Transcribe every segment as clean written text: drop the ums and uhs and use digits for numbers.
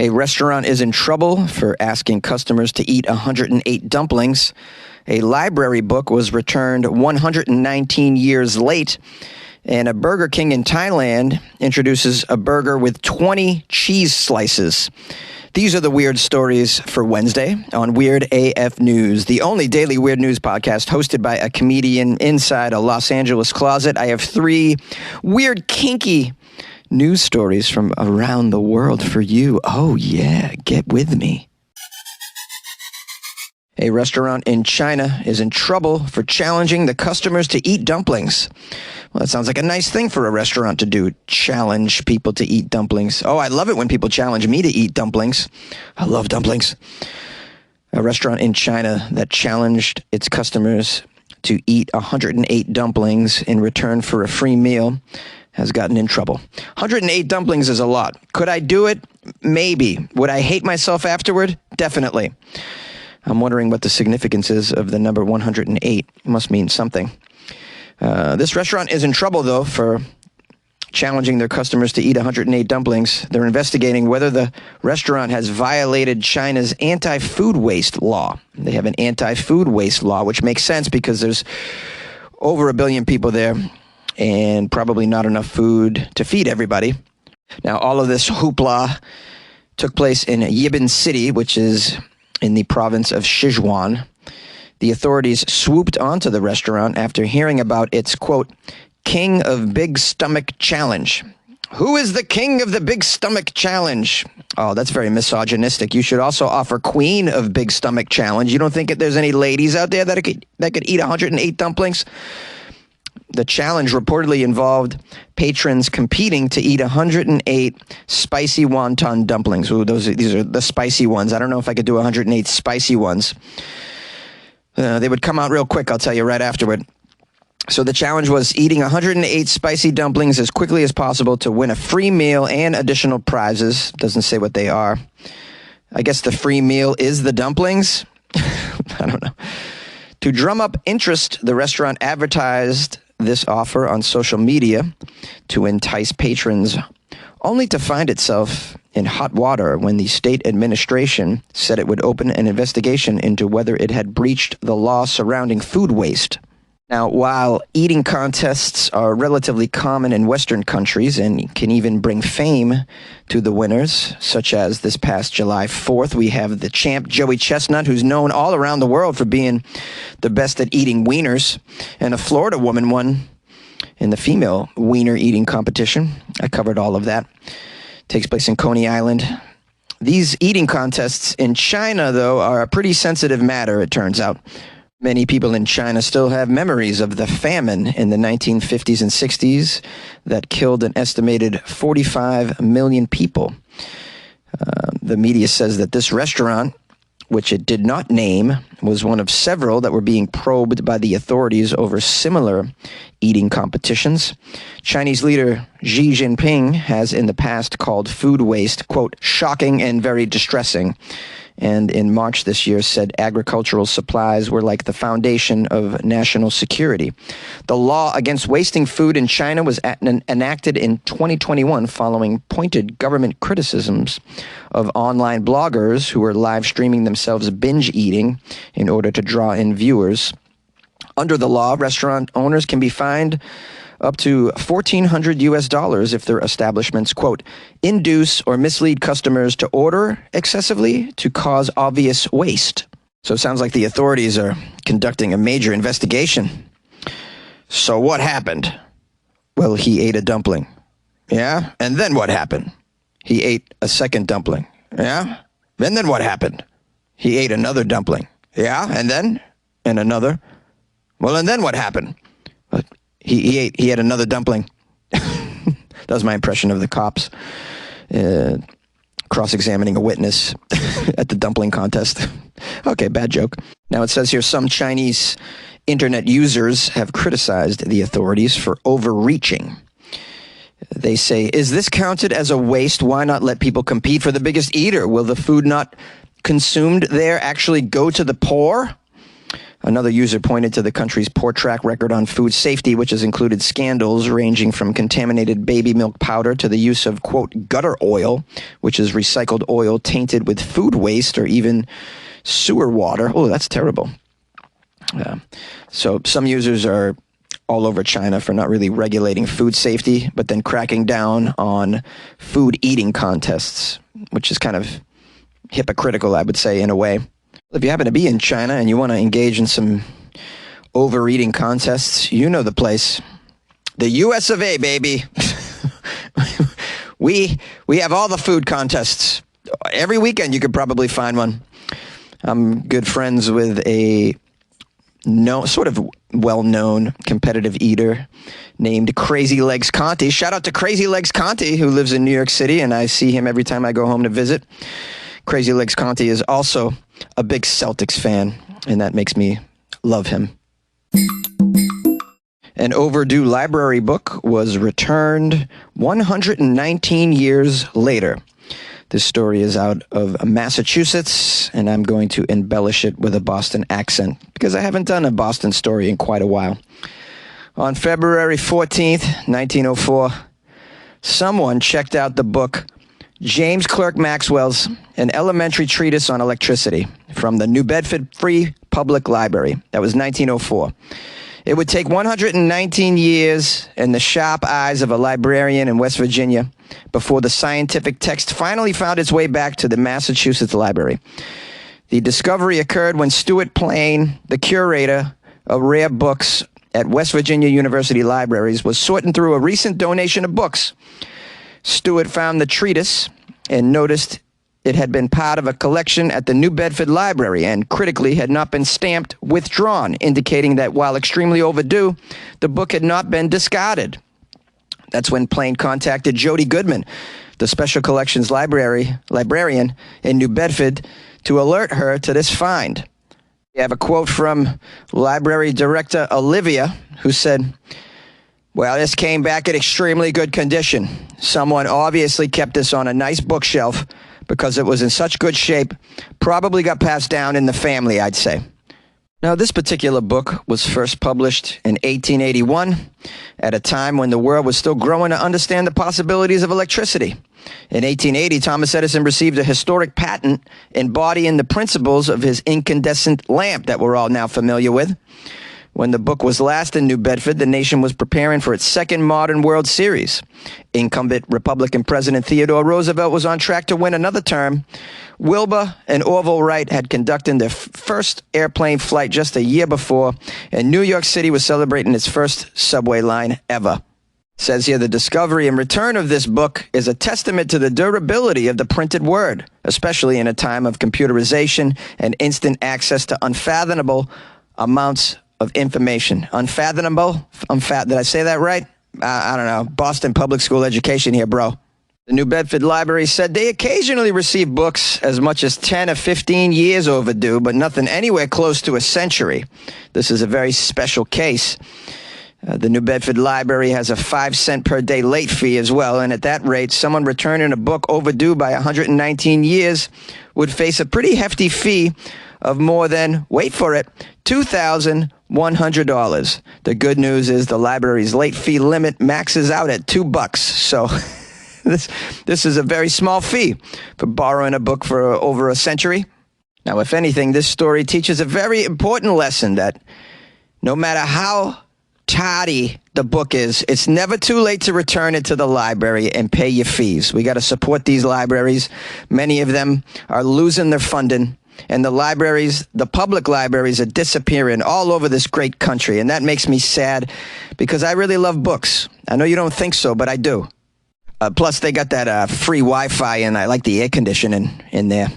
A restaurant is in trouble for asking customers to eat 108 dumplings. A library book was returned 119 years late. And a Burger King in Thailand introduces a burger with 20 cheese slices. These are the weird stories for Wednesday on Weird AF News, the only daily weird news podcast hosted by a comedian inside a Los Angeles closet. I have three weird, kinky news stories from around the world for you. Oh, yeah, get with me. A restaurant in China is in trouble for challenging the customers to eat dumplings. Well, that sounds like a nice thing for a restaurant to do, challenge people to eat dumplings. Oh, I love it when people challenge me to eat dumplings. I love dumplings. A restaurant in China that challenged its customers to eat 108 dumplings in return for a free meal has gotten in trouble. 108 dumplings is a lot. Could I do it? Maybe. Would I hate myself afterward? Definitely. I'm wondering what the significance is of the number 108. It must mean something. This restaurant is in trouble, though, for challenging their customers to eat 108 dumplings. They're investigating whether the restaurant has violated China's anti-food waste law. They have an anti-food waste law, which makes sense because there's over 1 billion people there and probably not enough food to feed everybody. Now, all of this hoopla took place in Yibin City, which is in the province of Sichuan. The authorities swooped onto the restaurant after hearing about its, quote, King of Big Stomach Challenge. Who is the King of the Big Stomach Challenge? Oh, that's very misogynistic. You should also offer Queen of Big Stomach Challenge. You don't think that there's any ladies out there that could eat 108 dumplings? The challenge reportedly involved patrons competing to eat 108 spicy wonton dumplings. Ooh, these are the spicy ones. I don't know if I could do 108 spicy ones. They would come out real quick, I'll tell you right afterward. So the challenge was eating 108 spicy dumplings as quickly as possible to win a free meal and additional prizes. Doesn't say what they are. I guess the free meal is the dumplings. I don't know. To drum up interest, the restaurant advertised this offer on social media to entice patrons, only to find itself in hot water when the state administration said it would open an investigation into whether it had breached the law surrounding food waste. Now, while eating contests are relatively common in Western countries and can even bring fame to the winners, such as this past July 4th, we have the champ Joey Chestnut, who's known all around the world for being the best at eating wieners, and a Florida woman won in the female wiener eating competition. I covered all of that. Takes place in Coney Island. These eating contests in China, though, are a pretty sensitive matter, it turns out. Many people in China still have memories of the famine in the 1950s and 60s that killed an estimated 45 million people. The media says that this restaurant, which it did not name, was one of several that were being probed by the authorities over similar eating competitions. Chinese leader Xi Jinping has in the past called food waste, quote, shocking and very distressing. And in March this year said agricultural supplies were like the foundation of national security. The law against wasting food in China was enacted in 2021 following pointed government criticisms of online bloggers who were live streaming themselves binge eating in order to draw in viewers. Under the law, restaurant owners can be fined up to $1,400 if their establishments, quote, induce or mislead customers to order excessively to cause obvious waste. So it sounds like the authorities are conducting a major investigation. So what happened? Well, he ate a dumpling. Yeah? And then what happened? He ate a second dumpling. Yeah? And then what happened? He ate another dumpling. Yeah? And then? And another? Well, and then what happened? He had another dumpling. That was my impression of the cops cross-examining a witness at the dumpling contest. Okay, bad joke. Now it says here some Chinese internet users have criticized the authorities for overreaching. They say, is this counted as a waste? Why not let people compete for the biggest eater? Will the food not consumed there actually go to the poor? Another user pointed to the country's poor track record on food safety, which has included scandals ranging from contaminated baby milk powder to the use of, quote, gutter oil, which is recycled oil tainted with food waste or even sewer water. Oh, that's terrible. So some users are all over China for not really regulating food safety, but then cracking down on food eating contests, which is kind of hypocritical, I would say, in a way. If you happen to be in China and you want to engage in some overeating contests, you know the place. The US of A, baby. We have all the food contests. Every weekend you could probably find one. I'm good friends with a sort of well-known competitive eater named Crazy Legs Conti. Shout out to Crazy Legs Conti, who lives in New York City, and I see him every time I go home to visit. Crazy Legs Conti is also a big Celtics fan, and that makes me love him. An overdue library book was returned 119 years later. This story is out of Massachusetts, and I'm going to embellish it with a Boston accent because I haven't done a Boston story in quite a while. On February 14th, 1904, someone checked out the book James Clerk Maxwell's An Elementary Treatise on Electricity from the New Bedford Free Public Library. That was 1904. It would take 119 years and the sharp eyes of a librarian in West Virginia before the scientific text finally found its way back to the Massachusetts Library. The discovery occurred when Stuart Plain, the curator of rare books at West Virginia University Libraries, was sorting through a recent donation of books. Stuart found the treatise and noticed it had been part of a collection at the New Bedford Library and critically had not been stamped withdrawn, indicating that while extremely overdue, the book had not been discarded. That's when Plain contacted Jody Goodman, the Special Collections librarian in New Bedford, to alert her to this find. We have a quote from Library Director Olivia, who said, "Well, this came back in extremely good condition. Someone obviously kept this on a nice bookshelf because it was in such good shape. Probably got passed down in the family, I'd say." Now, this particular book was first published in 1881 at a time when the world was still growing to understand the possibilities of electricity. In 1880, Thomas Edison received a historic patent embodying the principles of his incandescent lamp that we're all now familiar with. When the book was last in New Bedford, the nation was preparing for its second modern World Series. Incumbent Republican President Theodore Roosevelt was on track to win another term. Wilbur and Orville Wright had conducted their first airplane flight just a year before, and New York City was celebrating its first subway line ever. It says here, the discovery and return of this book is a testament to the durability of the printed word, especially in a time of computerization and instant access to unfathomable amounts of information. Unfathomable? Did I say that right? I don't know. Boston public school education here, bro. The New Bedford Library said they occasionally receive books as much as 10 or 15 years overdue, but nothing anywhere close to a century. This is a very special case. The New Bedford Library has a 5-cent per day late fee as well, and at that rate, someone returning a book overdue by 119 years would face a pretty hefty fee of more than, wait for it, $2,100. The good news is the library's late fee limit maxes out at $2. So this is a very small fee for borrowing a book for over a century. Now, if anything, this story teaches a very important lesson that no matter how tardy the book is, it's never too late to return it to the library and pay your fees. We got to support these libraries. Many of them are losing their funding. And the libraries, the public libraries, are disappearing all over this great country. And that makes me sad because I really love books. I know you don't think so, but I do. Plus, they got that free Wi-Fi, and I like the air conditioning in there.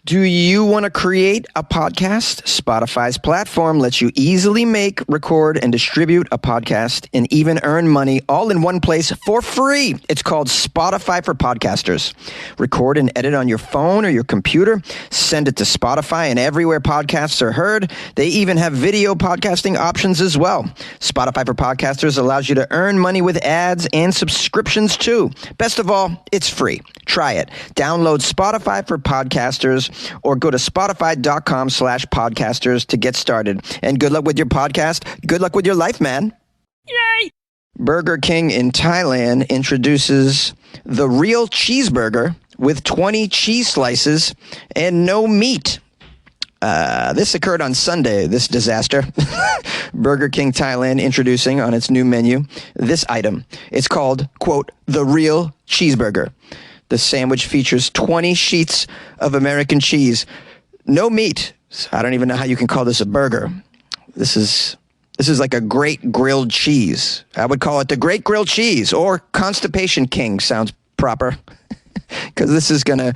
Do you want to create a podcast? Spotify's platform lets you easily make, record, and distribute a podcast and even earn money all in one place for free. It's called Spotify for Podcasters. Record and edit on your phone or your computer. Send it to Spotify and everywhere podcasts are heard. They even have video podcasting options as well. Spotify for Podcasters allows you to earn money with ads and subscriptions too. Best of all, it's free. Try it. Download Spotify for podcasters or go to spotify.com/podcasters to get started. And good luck with your podcast. Good luck with your life, man. Yay! Burger King in Thailand introduces the real cheeseburger with 20 cheese slices and no meat. This occurred on Sunday, this disaster. Burger King Thailand introducing on its new menu this item. It's called, quote, the real cheeseburger. The sandwich features 20 sheets of American cheese. No meat. I don't even know how you can call this a burger. This is like a great grilled cheese. I would call it the great grilled cheese, or Constipation King sounds proper. Because this is gonna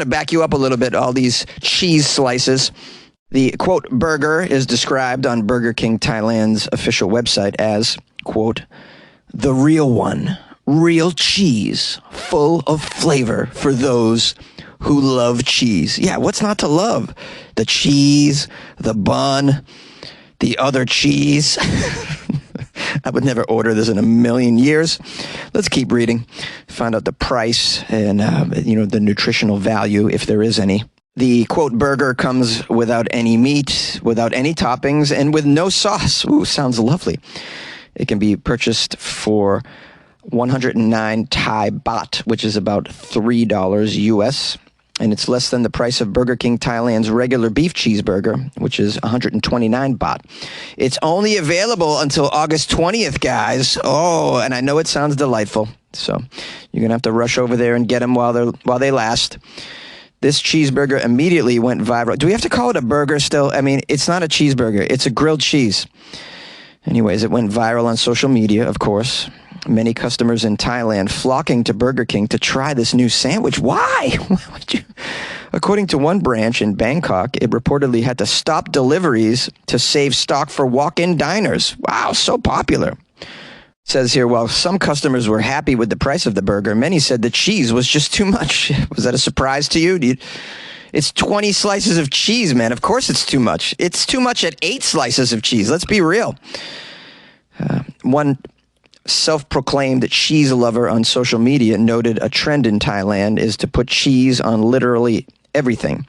back you up a little bit, all these cheese slices. The, quote, burger is described on Burger King Thailand's official website as, quote, the real one. Real cheese, full of flavor for those who love cheese. Yeah, what's not to love? The cheese, the bun, the other cheese. I would never order this in a million years. Let's keep reading. Find out the price and, the nutritional value, if there is any. The, quote, burger comes without any meat, without any toppings, and with no sauce. Ooh, sounds lovely. It can be purchased for 109 Thai baht, which is about $3 US. And it's less than the price of Burger King Thailand's regular beef cheeseburger, which is 129 baht. It's only available until August 20th, guys. Oh, and I know it sounds delightful. So you're going to have to rush over there and get them while they last. This cheeseburger immediately went viral. Do we have to call it a burger still? I mean, it's not a cheeseburger. It's a grilled cheese. Anyways, it went viral on social media, of course. Many customers in Thailand flocking to Burger King to try this new sandwich. Why? According to one branch in Bangkok, it reportedly had to stop deliveries to save stock for walk-in diners. Wow, so popular. It says here, while some customers were happy with the price of the burger, many said the cheese was just too much. Was that a surprise to you? It's 20 slices of cheese, man. Of course it's too much. It's too much at 8 slices of cheese. Let's be real. One self-proclaimed cheese lover on social media noted a trend in Thailand is to put cheese on literally everything.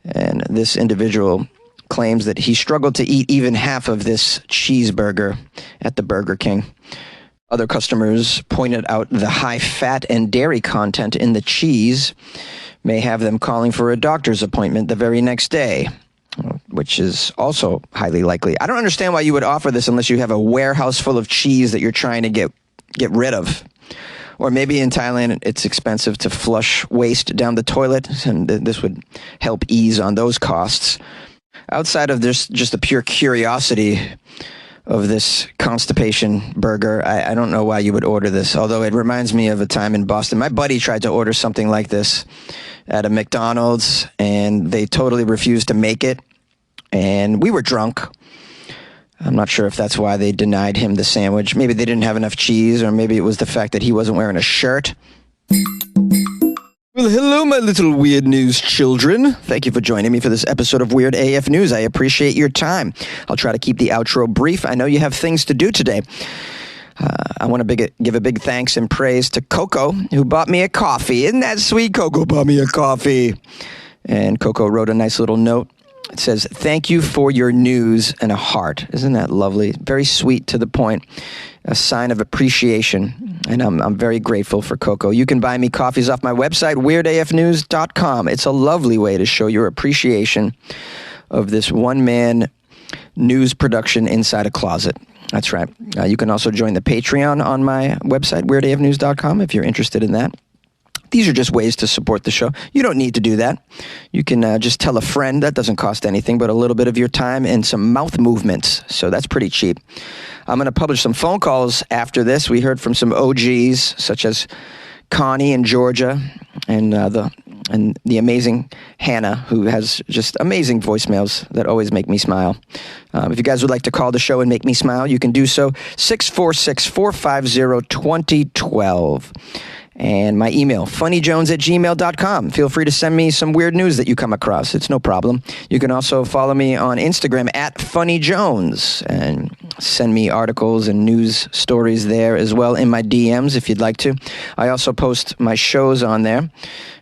And this individual claims that he struggled to eat even half of this cheeseburger at the Burger King. Other customers pointed out the high fat and dairy content in the cheese may have them calling for a doctor's appointment the very next day, which is also highly likely. I don't understand why you would offer this unless you have a warehouse full of cheese that you're trying to get rid of. Or maybe in Thailand, it's expensive to flush waste down the toilet, and this would help ease on those costs. Outside of this, just the pure curiosity of this constipation burger, I don't know why you would order this, although it reminds me of a time in Boston. My buddy tried to order something like this at a McDonald's, and they totally refused to make it. And we were drunk. I'm not sure if that's why they denied him the sandwich. Maybe they didn't have enough cheese, or maybe it was the fact that he wasn't wearing a shirt. Well, hello, my little weird news children. Thank you for joining me for this episode of Weird AF News. I appreciate your time. I'll try to keep the outro brief. I know you have things to do today. I want to give a big thanks and praise to Coco, who bought me a coffee. Isn't that sweet? Coco bought me a coffee. And Coco wrote a nice little note. It says, thank you for your news and a heart. Isn't that lovely? Very sweet, to the point. A sign of appreciation. And I'm very grateful for Coco. You can buy me coffees off my website, weirdafnews.com. It's a lovely way to show your appreciation of this one-man news production inside a closet. That's right. You can also join the Patreon on my website, weirdafnews.com, if you're interested in that. These are just ways to support the show. You don't need to do that. You can just tell a friend. That doesn't cost anything but a little bit of your time and some mouth movements. So that's pretty cheap. I'm going to publish some phone calls after this. We heard from some OGs, such as Connie in Georgia, and the amazing Hannah, who has just amazing voicemails that always make me smile. If you guys would like to call the show and make me smile, you can do so, 646-450-2012. And my email, funnyjones@gmail.com. Feel free to send me some weird news that you come across. It's no problem. You can also follow me on Instagram @funnyjones. And send me articles and news stories there as well in my DMs if you'd like to. I also post my shows on there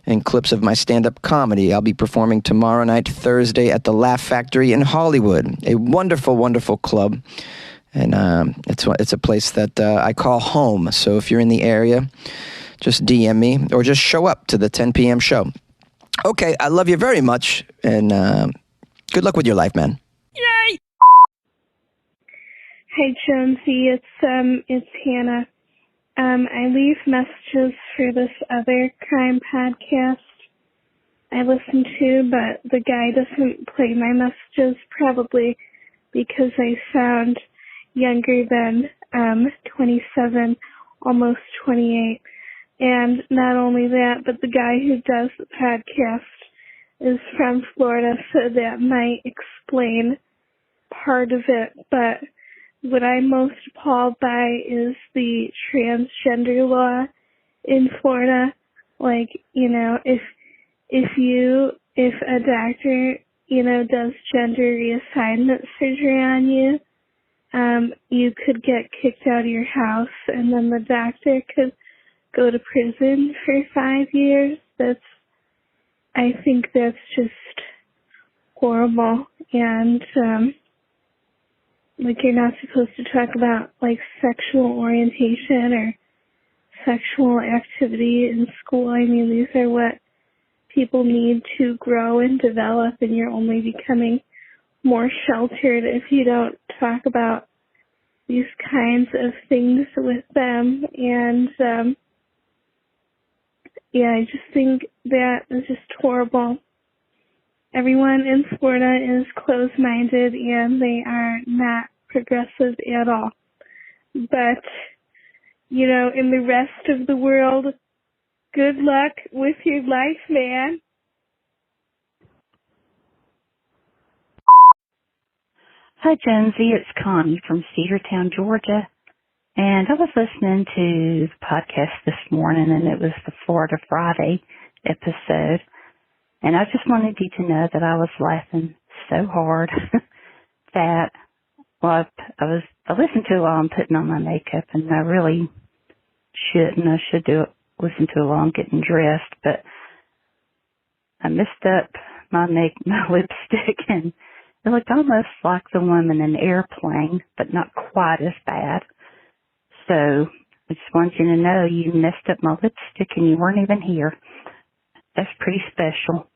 and clips of my stand-up comedy. I'll be performing tomorrow night, Thursday, at the Laugh Factory in Hollywood, a wonderful, wonderful club. And it's a place that I call home. So if you're in the area, just DM me or just show up to the 10 p.m. show. Okay, I love you very much, and good luck with your life, man. Yay! Hi, Jonesy. It's Hannah. I leave messages for this other crime podcast I listen to, but the guy doesn't play my messages, probably because I sound younger than 27, almost 28. And not only that, but the guy who does the podcast is from Florida, so that might explain part of it. But what I'm most appalled by is the transgender law in Florida. Like, you know, if a doctor, you know, does gender reassignment surgery on you, you could get kicked out of your house, and then the doctor could go to prison for 5 years. I think that's just horrible. And, like, you're not supposed to talk about, like, sexual orientation or sexual activity in school. I mean, these are what people need to grow and develop, and you're only becoming more sheltered if you don't talk about these kinds of things with them. And, yeah, I just think that is just horrible. Everyone in Florida is closed-minded, and they are not progressive at all. But, you know, in the rest of the world, good luck with your life, man. Hi, Jonesy. It's Connie from Cedartown, Georgia. And I was listening to the podcast this morning, and it was the Florida Friday episode. And I just wanted you to know that I was laughing so hard that, well, I listened to it while I'm putting on my makeup, and I really shouldn't. I should listen to it while I'm getting dressed, but I messed up my lipstick, and it looked almost like the woman in the airplane, but not quite as bad. So I just want you to know you messed up my lipstick and you weren't even here. That's pretty special.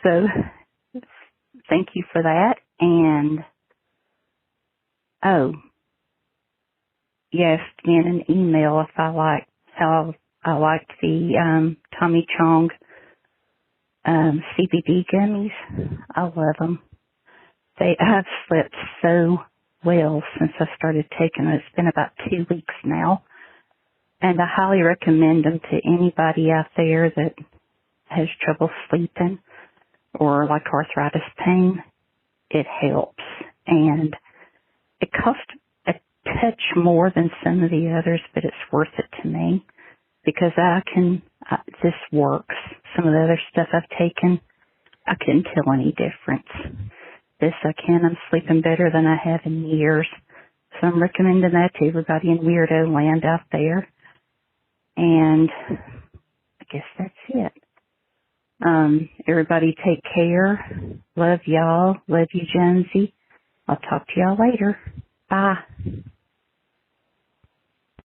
So thank you for that. And, oh, you asked me in an email if how I liked the Tommy Chong CBD gummies. I love them. I've slept so well since I started taking them. It's been about 2 weeks now. And I highly recommend them to anybody out there that has trouble sleeping or like arthritis pain. It helps. And it costs a touch more than some of the others, but it's worth it to me because this works. Some of the other stuff I've taken, I couldn't tell any difference. This I can. I'm sleeping better than I have in years. So I'm recommending that to everybody in weirdo land out there. And I guess that's it. Everybody take care. Love y'all. Love you, Jonesy. I'll talk to y'all later. Bye.